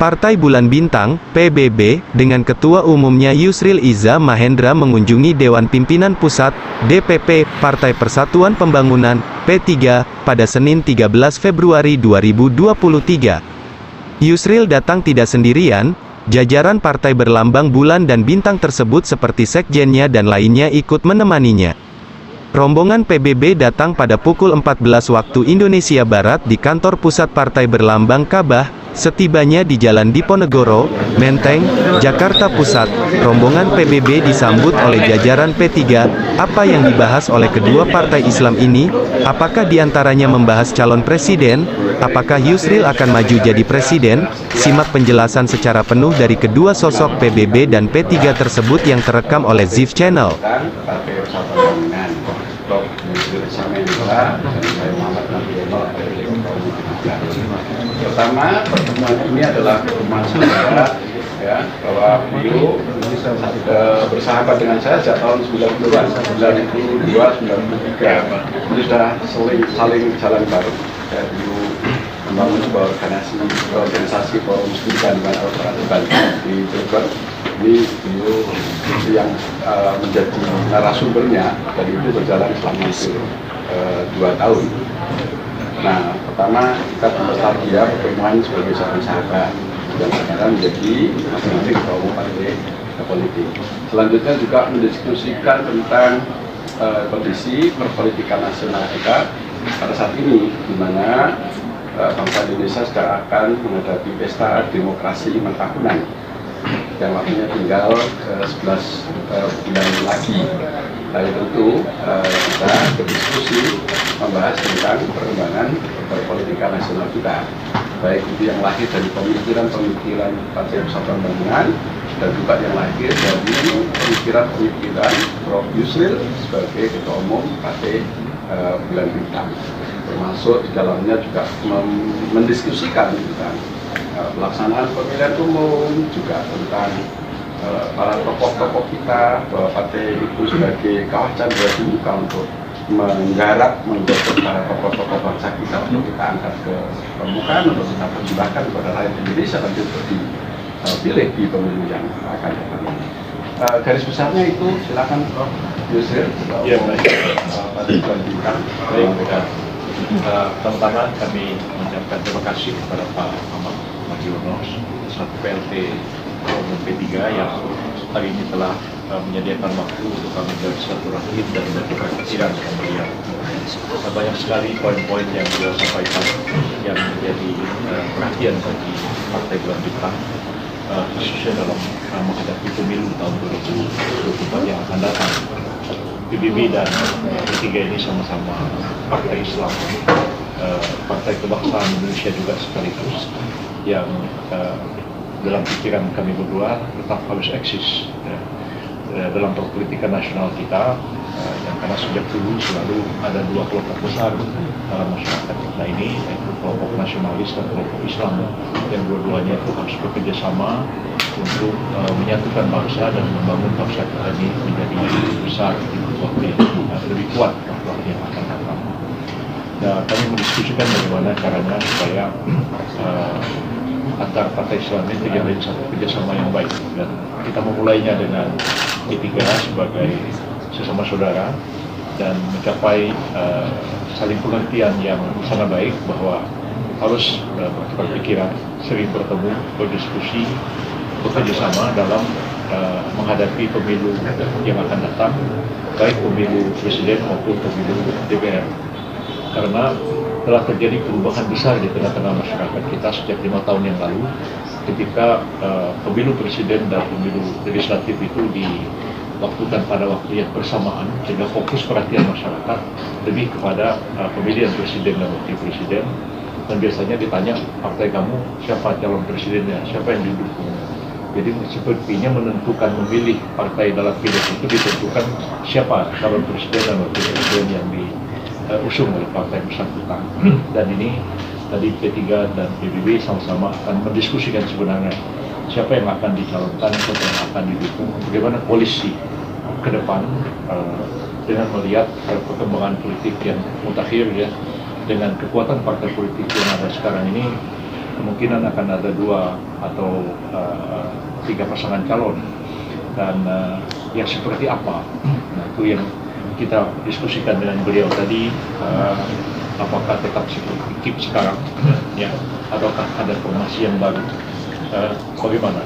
Partai Bulan Bintang, PBB, dengan Ketua Umumnya Yusril Iza Mahendra mengunjungi Dewan Pimpinan Pusat, DPP, Partai Persatuan Pembangunan, P3, pada Senin 13 Februari 2023. Yusril datang tidak sendirian, jajaran partai berlambang bulan dan bintang tersebut seperti sekjennya dan lainnya ikut menemaninya. Rombongan PBB datang pada pukul 14 waktu Indonesia Barat di kantor pusat partai berlambang Kabah. Setibanya di Jalan Diponegoro, Menteng, Jakarta Pusat, rombongan PBB disambut oleh jajaran P3. Apa yang dibahas oleh kedua partai Islam ini? Apakah diantaranya membahas calon presiden? Apakah Yusril akan maju jadi presiden? Simak penjelasan secara penuh dari kedua sosok PBB dan P3 tersebut yang terekam oleh ZIF Channel. Pertama, pertemuan ini adalah pertemuan saudara, ya, bahwa beliau bersahabat dengan saya sejak tahun 90-an, 92, 93. Ini sudah saling jalan bareng. Saya dulu membangun sebuah organisasi forum studi kandungan Al-Quran di Cirebon. Ini beliau yang menjadi narasumbernya, dan itu berjalan selama 2 tahun. Nah, pertama kita bernostalgia pertemuan sebagai seorang sahabat, dan sekarang menjadi masing-masing ketua umum partai politik. Selanjutnya juga mendiskusikan tentang kondisi perpolitikan nasional kita pada saat ini, di mana bangsa Indonesia sedang akan menghadapi pesta demokrasi 5 tahunan yang waktunya tinggal 11 bulan lagi. Nah, tentu kita berdiskusi membahas tentang perkembangan perpolitikan nasional kita, baik itu yang lahir dari pemikiran Partai Persatuan Pembangunan, dan juga yang lahir dari pemikiran Prof. Yusril sebagai Ketua Umum Partai Bulan Bintang, termasuk di dalamnya juga mendiskusikan tentang pelaksanaan pemilihan umum, juga tentang para tokoh-tokoh kita, bahwa partai itu sebagai kawah candra dibuka untuk menggarap, mendorong para tokoh-tokoh bangsa kita untuk kita angkat ke permukaan, untuk kita persembahkan kepada rakyat Indonesia dan untuk dipilih di pemilu yang akan datang. Garis besarnya itu silakan Prof. Yusril. Ya, baik. Partai Bulan Bintang. Baik. Pertama kami mengucapkan terima kasih kepada Pak Mamat Mardiono, selaku PLT Umum P3 yang hari ini telah menyediakan waktu untuk kami bersilaturahmi dan bertukar pikiran dengan beliau. Banyak sekali poin-poin yang beliau sampaikan yang menjadi perhatian bagi Partai Bulan Bintang, khususnya dalam menghadapi pemilu tahun 2024 yang akan datang. PBB dan P3 ini sama-sama partai Islam, partai kebangsaan Indonesia juga sekaligus, yang dalam pikiran kami berdua tetap harus eksis dalam perpolitikan nasional kita, yang karena sejak dulu selalu ada 2 kelompok besar dalam masyarakat kita ini, yaitu kelompok nasionalis dan kelompok Islam, yang dua-duanya itu harus bekerja sama untuk menyatukan bangsa dan membangun bangsa kita ini menjadi lebih besar, lebih kuat waktu yang akan datang. Dan kami mendiskusikan bagaimana caranya supaya antar partai Islam ini terjalin satu kerjasama yang baik, dan kita memulainya dengan P3 sebagai sesama saudara dan mencapai saling pengertian yang sangat baik, bahwa harus bertukar pikiran, sering bertemu, berdiskusi, bekerjasama dalam menghadapi pemilu yang akan datang, baik pemilu presiden maupun pemilu DPR. Karena telah terjadi perubahan besar di tengah-tengah masyarakat kita sejak 5 tahun yang lalu, ketika pemilu presiden dan pemilu legislatif itu dilakukan pada waktu yang bersamaan, sehingga fokus perhatian masyarakat lebih kepada pemilihan presiden dan wakil presiden. Dan biasanya ditanya, partai kamu siapa calon presidennya, siapa yang didukung. Jadi sepertinya menentukan memilih partai dalam pilek itu ditentukan siapa calon presiden dan wakil presiden yang diusung oleh partai bersangkutan. Dan ini tadi P3 dan PBB sama-sama akan mendiskusikan sebenarnya siapa yang akan dicalonkan, siapa yang akan didukung, bagaimana polisi ke depan dengan melihat perkembangan politik yang mutakhir, ya, dengan kekuatan partai politik yang ada sekarang ini. kemungkinan akan ada 2 atau 3 pasangan calon, dan yang seperti apa, nah, itu yang kita diskusikan dengan beliau tadi. Apakah tetap seperti KIP sekarang, ya, ataukah ada formasi yang baru? Bagaimana?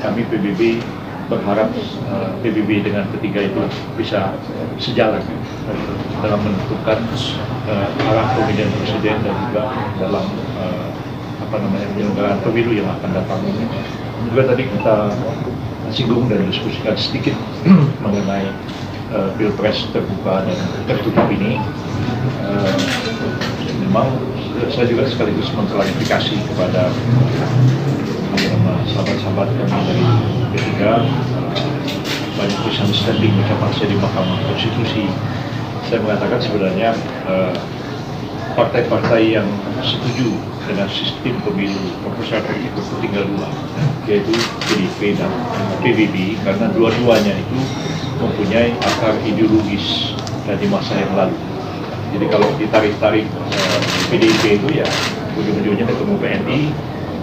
Kami PBB berharap PBB dengan ketiga itu bisa sejalan dalam menentukan arah pemilihan presiden dan juga dalam penyelenggaraan pemilu yang akan datang. Juga tadi kita singgung dan diskusikan sedikit mengenai pilpres terbuka dan tertutup ini. Memang saya juga sekaligus mengklarifikasi kepada sahabat-sahabat kami dari P3, banyak misunderstanding ucapan saya di Mahkamah Konstitusi. Saya mengatakan sebenarnya partai-partai yang setuju dengan sistem pemilu proporsional tertutup itu tinggal 2, yaitu PDIP dan PBB, karena dua-duanya itu mempunyai akar ideologis dari masa yang lalu. Jadi kalau ditarik-tarik PDIP itu ya ujung-ujungnya ketemu PNI,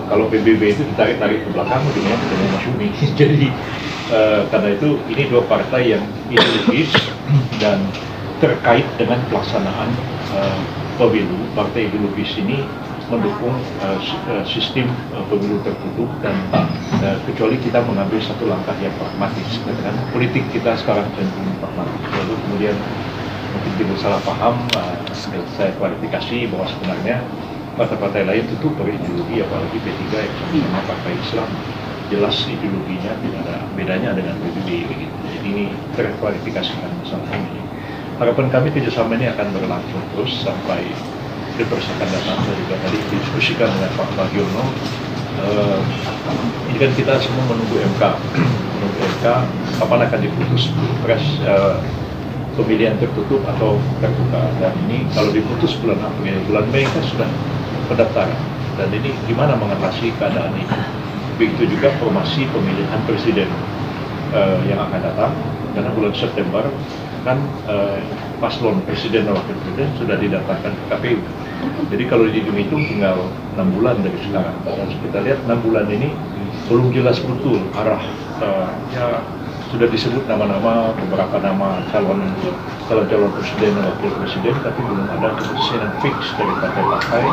kalau PBB itu ditarik-tarik ke belakang ujungnya ketemu Masyumi. Jadi karena itu ini 2 partai yang ideologis dan terkait dengan pelaksanaan pemilu. Partai ideologis ini mendukung sistem pemilu tertutup dan kecuali kita mengambil satu langkah yang pragmatis, dengan politik kita sekarang cenderung pragmatis. Lalu kemudian mungkin tidak salah paham, saya klarifikasi bahwa sebenarnya partai-partai lain tentu berideologi, apalagi P3 yang sama partai Islam, jelas ideologinya tidak ada bedanya dengan PBB begitu. Jadi ini terklarifikasikan masalah ini. Harapan kami kerjasama ini akan berlangsung terus sampai Pilpres akan datang. Saya juga tadi didiskusikan dengan Pak Bagiono. Ini kan kita semua menunggu MK, menunggu MK kapan akan diputus Pilpres pemilihan tertutup atau terbuka. Dan ini kalau diputus bulan April, bulan Mei kan sudah pendaftaran. Dan ini gimana mengatasi keadaan ini? Begitu juga formasi pemilihan presiden yang akan datang, karena bulan September kan paslon presiden dan wakil presiden sudah didaftarkan ke KPU. Jadi kalau dihitung tinggal 6 bulan dari sekarang. Dan kita lihat 6 bulan ini belum jelas betul arah. Ya sudah disebut nama-nama, beberapa nama calon presiden dan wakil presiden, tapi belum ada keputusan yang fix dari partai-partai,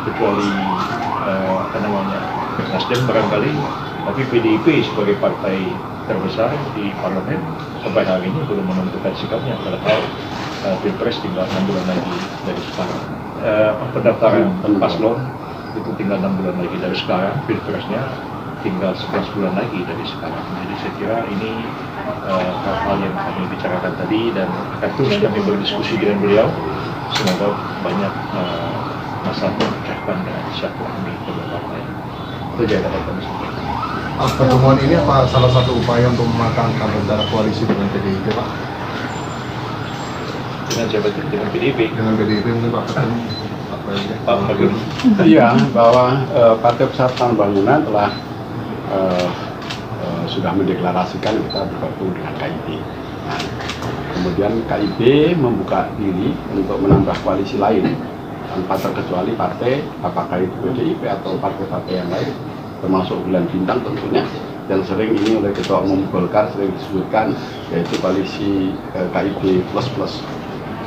kecuali Nasdem barangkali, tapi PDIP sebagai partai terbesar di parlemen sampai hari ini belum menentukan sikapnya, padahal Pilpres tinggal 6 bulan lagi dari sekarang. Pendaftaran paslon itu tinggal 6 bulan lagi dari sekarang, Pilpresnya tinggal 11 bulan lagi dari sekarang. Jadi saya kira ini hal-hal yang kami bicarakan tadi, dan akan terus kami berdiskusi dengan beliau. Semoga banyak masalah terpecahkan dengan silaturahmi kedua partai. Itu aja dapat kami sampaikan. Pertemuan ini apa salah satu upaya untuk mematangkan rencana koalisi dengan PDIP, Pak? Dengan siapa itu? Dengan PDIP? Dengan PDIP mungkin Pak ketemu Pak Bagiono. Iya, bahwa Partai Persatuan Pembangunan telah sudah mendeklarasikan kita bergabung dengan KIB. Nah, kemudian KIB membuka diri untuk menambah koalisi lain tanpa terkecuali partai, apakah itu PDIP atau partai-partai yang lain, termasuk Bulan Bintang tentunya, yang sering ini oleh Ketua Umum Golkar sering disebutkan, yaitu koalisi KIB plus.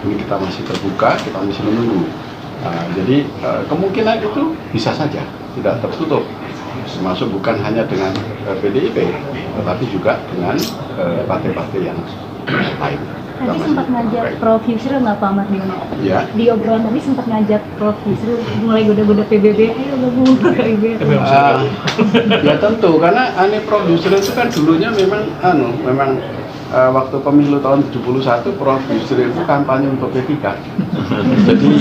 Ini kita masih terbuka, kita masih menunggu. Jadi kemungkinan itu bisa saja tidak tertutup, termasuk bukan hanya dengan PDIP, tetapi juga dengan partai-partai yang lain. Tadi sempat ngajak Prof. Yusril nggak Pak Mardiono? Ya. Di obrolan tadi sempat ngajak Prof. Yusril mulai goda-goda PBB, ayo gabung ke KIB. Ya tentu, karena Prof. Yusril itu kan dulunya memang waktu pemilu tahun 71 Prof. Yusril itu kampanye untuk P3. Jadi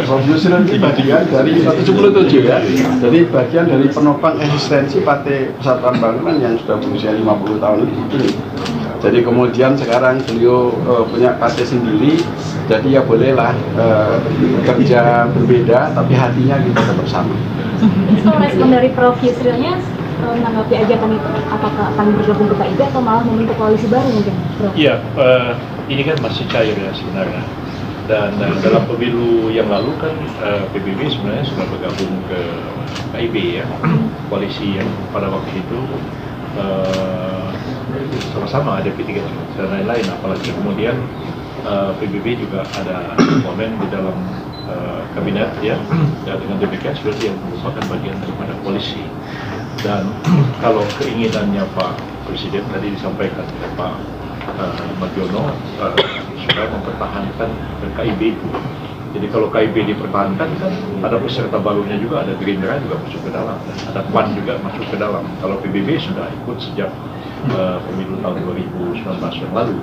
Prof. Yusril itu bagian dari 77 ya. Jadi bagian dari penopang eksistensi Partai Persatuan Pembangunan yang sudah berusia 50 tahun ini. Jadi kemudian sekarang beliau punya partai sendiri, jadi ya bolehlah kerja berbeda, tapi hatinya kita tetap sama. Kalau respon dari Prof. Yusrilnya menanggapi ajakan itu, apakah akan bergabung ke KIB atau malah membentuk koalisi baru mungkin, Prof? Iya, ini kan masih cair ya sebenarnya. Dan dalam pemilu yang lalu kan PBB sebenarnya sudah bergabung ke KIB ya, koalisi yang pada waktu itu sama-sama ada P3 dan lain-lain, apalagi kemudian PBB juga ada momen di dalam kabinet ya, dan dengan demikian sebenarnya yang merupakan bagian daripada koalisi. Dan kalau keinginannya Pak Presiden tadi disampaikan oleh Pak Mardiono supaya mempertahankan KIB itu. Jadi kalau KIB dipertahankan kan ada peserta barunya juga, ada Gerindra juga masuk ke dalam, ada PAN juga masuk ke dalam. Kalau PBB sudah ikut sejak pemilu tahun 2019 yang lalu.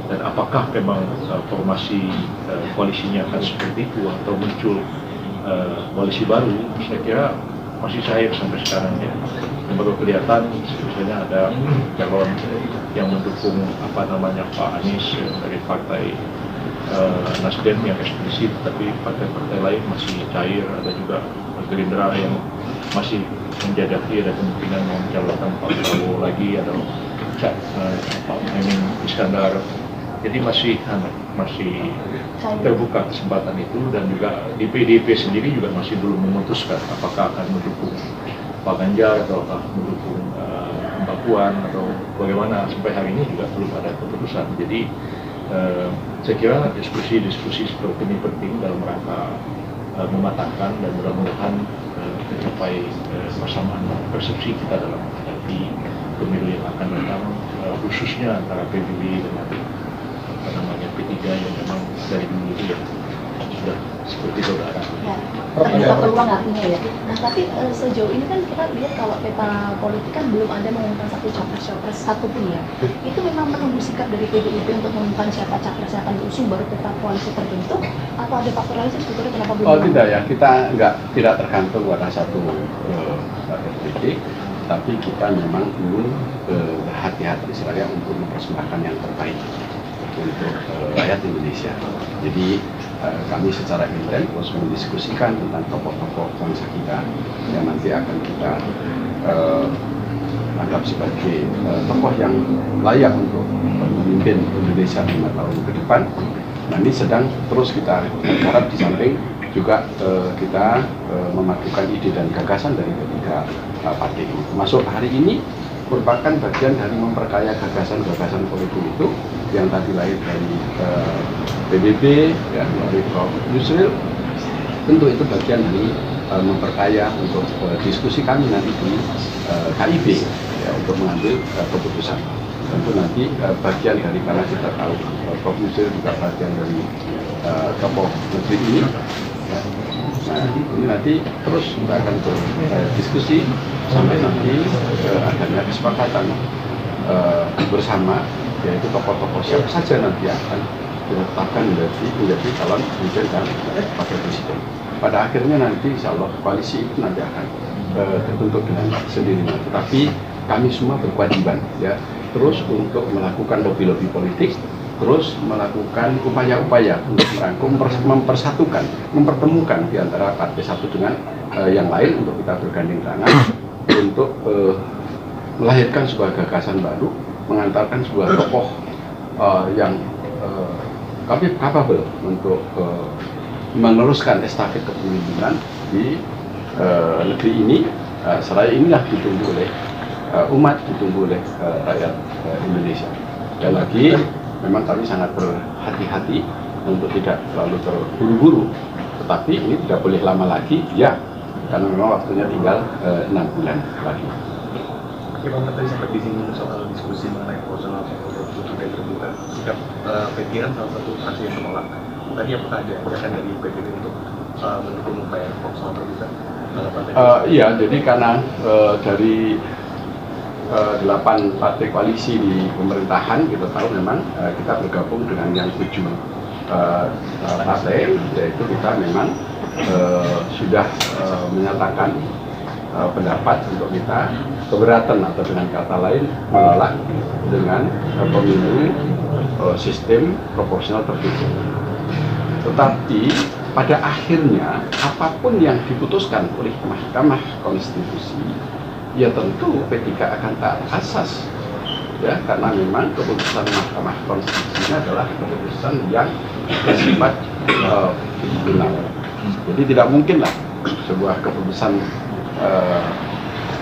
Dan apakah memang formasi koalisinya akan seperti itu atau muncul koalisi baru? Saya kira masih cair sampai sekarang ya. Yang baru kelihatan misalnya ada calon yang mendukung Pak Anies dari partai Nasdem yang eksplisit, tapi partai-partai lain masih cair. Ada juga Gerindra yang masih menjajaki ada kemungkinan mencalonkan Pak Prabowo lagi atau Pak Muhaimin Iskandar. Jadi masih terbuka kesempatan itu, dan juga di PDIP sendiri juga masih belum memutuskan apakah akan mendukung Pak Ganjar atau akan mendukung Mbak Puan atau bagaimana. Sampai hari ini juga belum ada keputusan. Jadi saya kira diskusi seperti ini penting dalam rangka mematangkan dan mudah-mudahan mencapai persamaan persepsi kita dalam menghadapi pemilu yang akan datang, khususnya antara PBB dengan P3 yang memang dari dulu itu ya sudah seperti saudara. Ya, terbuka peluang artinya ya. Nah, tapi sejauh ini kan kita lihat kalau peta politik kan belum ada mengumumkan satu capres satupun ya. Itu memang menunggu sikap dari PDIP untuk mengumumkan siapa capres yang akan diusung baru peta koalisi terbentuk, atau ada faktor lain sebetulnya kenapa belum? Oh tidak ya, kita tidak tergantung pada satu politik, tapi kita memang ingin berhati-hati istilahnya untuk mempersembahkan yang terbaik untuk rakyat Indonesia. Jadi kami secara intens terus mendiskusikan tentang tokoh-tokoh bangsa kita yang nanti akan kita anggap sebagai tokoh yang layak untuk memimpin Indonesia 5 tahun ke depan. Nah, ini sedang terus kita garap, di samping juga kita memadukan ide dan gagasan dari ketiga partai ini. Termasuk hari ini merupakan bagian dari memperkaya gagasan-gagasan politik itu yang tadi lahir dari PBB ya, melalui Prof. Yusril. Tentu itu bagian dari memperkaya untuk diskusi kami nanti di KIB ya, untuk mengambil keputusan. Tentu nanti bagian dari, karena kita tahu Prof. Yusril juga bagian dari tokoh negeri ini ya. Nah, ini nanti terus kita akan berdiskusi sampai nanti adanya kesepakatan bersama, yaitu tokoh-tokoh siapa saja nanti akan ditetapkan menjadi calon presiden dan wakil presiden. Pada akhirnya nanti insya Allah koalisi itu nanti akan terbentuk dengan sendirinya. Tetapi kami semua berkewajiban ya terus untuk melakukan lobby-lobby politik, terus melakukan upaya-upaya untuk merangkum, mempersatukan, mempertemukan di antara partai satu dengan yang lain untuk kita bergandeng tangan untuk melahirkan sebuah gagasan baru, mengantarkan sebuah tokoh yang kami capable untuk meneruskan estafet kepemimpinan di negeri ini. Seraya inilah ditunggu oleh umat, ditunggu oleh rakyat Indonesia. Dan lagi memang kami sangat berhati-hati untuk tidak terlalu terburu-buru, tetapi ini tidak boleh lama lagi ya, karena memang waktunya tinggal 6 bulan lagi. Oke, Bang, tadi sampai disinggung soal diskusi mengenai proposal terbuka terbuka. Sikap P3 kan salah satu fraksi yang menolak. Tadi apakah ada ajakan dari PBB untuk mendukung upaya proposal terbuka? Iya, jadi karena dari 8 partai koalisi di pemerintahan, kita tahu memang kita bergabung dengan yang 7 partai, yaitu kita memang sudah menyatakan pendapat untuk kita keberatan, atau dengan kata lain menolak dengan pemilu sistem proporsional tertutup. Tetapi pada akhirnya apapun yang diputuskan oleh Mahkamah Konstitusi, ya tentu P3 akan taat asas ya, karena memang keputusan Mahkamah Konstitusi ini adalah keputusan yang bersifat final. Jadi tidak mungkinlah sebuah keputusan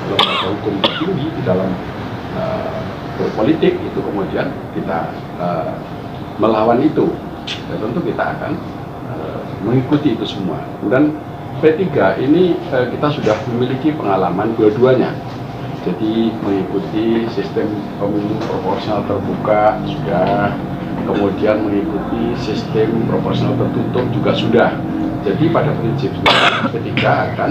lembaga hukum tertinggi di dalam berpolitik itu kemudian kita melawan itu. Ya, tentu kita akan mengikuti itu semua. Dan P3 ini kita sudah memiliki pengalaman dua-duanya. Jadi mengikuti sistem pemilu proporsional terbuka sudah, kemudian mengikuti sistem proporsional tertutup juga sudah. Jadi pada prinsipnya P3 akan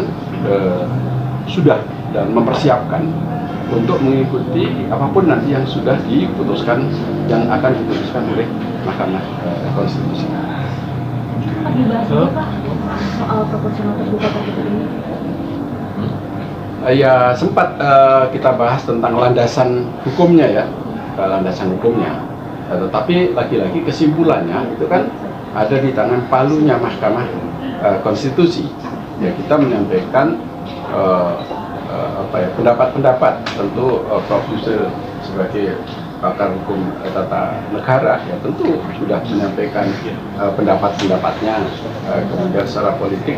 sudah dan mempersiapkan untuk mengikuti apapun nanti yang sudah diputuskan, yang akan diputuskan oleh Mahkamah Konstitusi. Apa dibahasnya Pak soal proporsional terbuka tertutup ini? Ya sempat kita bahas tentang landasan hukumnya ya, landasan hukumnya. Tetapi lagi-lagi kesimpulannya itu kan ada di tangan palunya Mahkamah Konstitusi. Ya kita menyampaikan pendapat-pendapat, tentu Prof. Yusril sebagai pakar hukum tata negara ya tentu sudah menyampaikan pendapat-pendapatnya, kemudian secara politik.